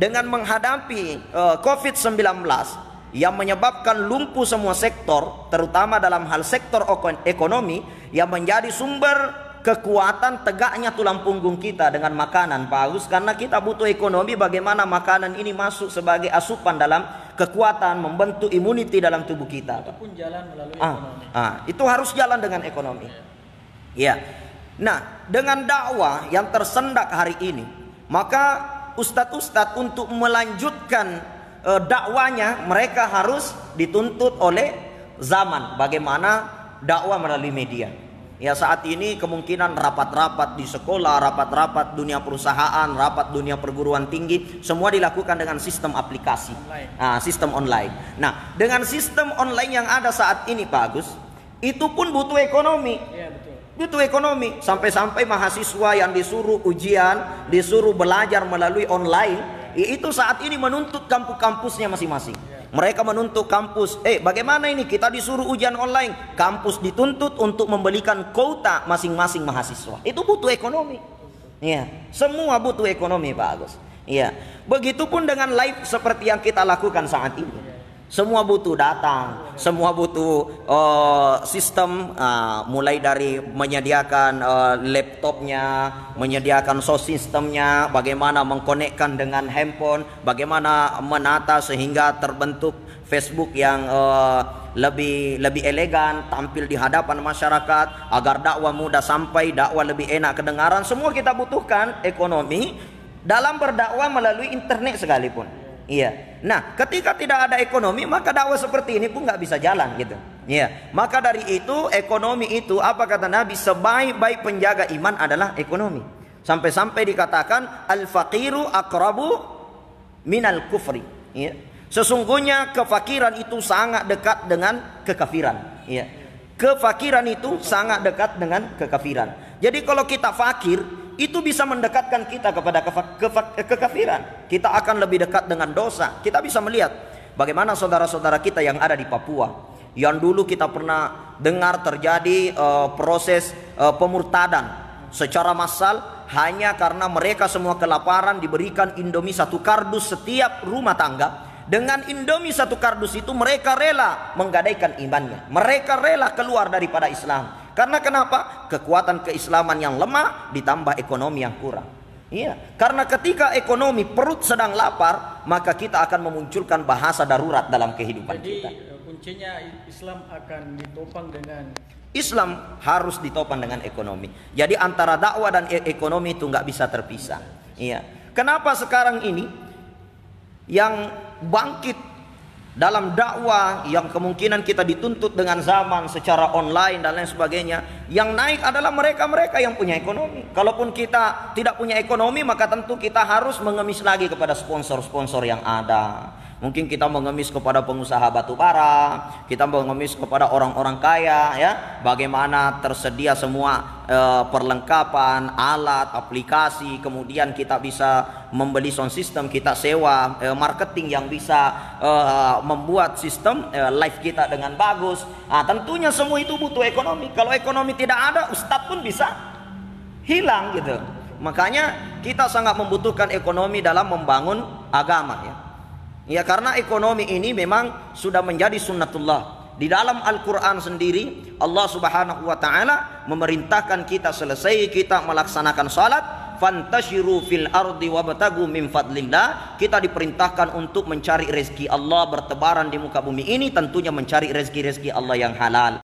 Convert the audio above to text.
dengan menghadapi COVID-19 yang menyebabkan lumpuh semua sektor, terutama dalam hal sektor ekonomi, yang menjadi sumber kekuatan tegaknya tulang punggung kita dengan makanan, Pak Agus. Karena kita butuh ekonomi, bagaimana makanan ini masuk sebagai asupan dalam kekuatan, membentuk imuniti dalam tubuh kita. Itu pun jalan melalui ekonomi. Itu harus jalan dengan ekonomi. Ya. Nah, dengan dakwah yang tersendak hari ini, maka ustadz-ustadz untuk melanjutkan dakwanya, mereka harus dituntut oleh zaman. Bagaimana dakwah melalui media. Ya, saat ini kemungkinan rapat-rapat di sekolah, rapat-rapat dunia perusahaan, rapat dunia perguruan tinggi, semua dilakukan dengan sistem aplikasi, sistem online. Nah, dengan sistem online yang ada saat ini, Pak Agus, itu pun butuh ekonomi. Iya, betul. Butuh ekonomi. Sampai-sampai mahasiswa yang disuruh ujian, disuruh belajar melalui online, itu saat ini menuntut kampus-kampusnya masing-masing. Mereka menuntut kampus, bagaimana ini kita disuruh ujian online, kampus dituntut untuk membelikan kuota masing-masing mahasiswa. Itu butuh ekonomi. Iya, semua butuh ekonomi, Pak Agus. Iya, begitupun dengan live seperti yang kita lakukan saat ini. Semua butuh data, semua butuh sistem, mulai dari menyediakan laptopnya, menyediakan sound systemnya, bagaimana mengkonekkan dengan handphone, bagaimana menata sehingga terbentuk Facebook yang lebih elegan, tampil di hadapan masyarakat, agar dakwah mudah sampai, dakwah lebih enak kedengaran. Semua kita butuhkan ekonomi dalam berdakwah melalui internet sekalipun. Iya. Nah, ketika tidak ada ekonomi, maka dakwah seperti ini pun nggak bisa jalan, gitu. Iya. Maka dari itu, ekonomi itu, apa kata Nabi, sebaik-baik penjaga iman adalah ekonomi. Sampai-sampai dikatakan al-faqiru aqrabu minal kufri. Iya. Sesungguhnya kefakiran itu sangat dekat dengan kekafiran. Iya. Kefakiran itu sangat dekat dengan kekafiran. Jadi kalau kita fakir, itu bisa mendekatkan kita kepada kekafiran. Kita akan lebih dekat dengan dosa. Kita bisa melihat bagaimana saudara-saudara kita yang ada di Papua, yang dulu kita pernah dengar terjadi proses pemurtadan secara massal, hanya karena mereka semua kelaparan, diberikan Indomie 1 kardus setiap rumah tangga. Dengan Indomie 1 kardus itu mereka rela menggadaikan imannya. Mereka rela keluar daripada Islam. Karena kenapa? Kekuatan keislaman yang lemah ditambah ekonomi yang kurang. Iya, karena ketika ekonomi perut sedang lapar, maka kita akan memunculkan bahasa darurat dalam kehidupan kita. Jadi kuncinya Islam akan ditopang dengan Islam harus ditopang dengan ekonomi. Jadi antara dakwah dan ekonomi itu nggak bisa terpisah. Iya. Kenapa sekarang ini yang bangkit dalam dakwah, yang kemungkinan kita dituntut dengan zaman secara online dan lain sebagainya, yang naik adalah mereka-mereka yang punya ekonomi. Kalaupun kita tidak punya ekonomi, maka tentu kita harus mengemis lagi kepada sponsor-sponsor yang ada. Mungkin kita mengemis kepada pengusaha batu bara, kita mengemis kepada orang-orang kaya, ya. Bagaimana tersedia semua perlengkapan, alat, aplikasi, kemudian kita bisa membeli sound system, kita sewa marketing yang bisa membuat sistem live kita dengan bagus. Tentunya semua itu butuh ekonomi. Kalau ekonomi tidak ada, ustadz pun bisa hilang, gitu. Makanya kita sangat membutuhkan ekonomi dalam membangun agama, ya. Ya, karena ekonomi ini memang sudah menjadi sunnatullah. Di dalam Al-Quran sendiri, Allah Subhanahu wa Ta'ala memerintahkan kita, selesai kita melaksanakan salat, fantashiru fil ardi wabtagu min fadlillah. Kita diperintahkan untuk mencari rezeki Allah bertebaran di muka bumi ini, tentunya mencari rezeki-rezeki Allah yang halal.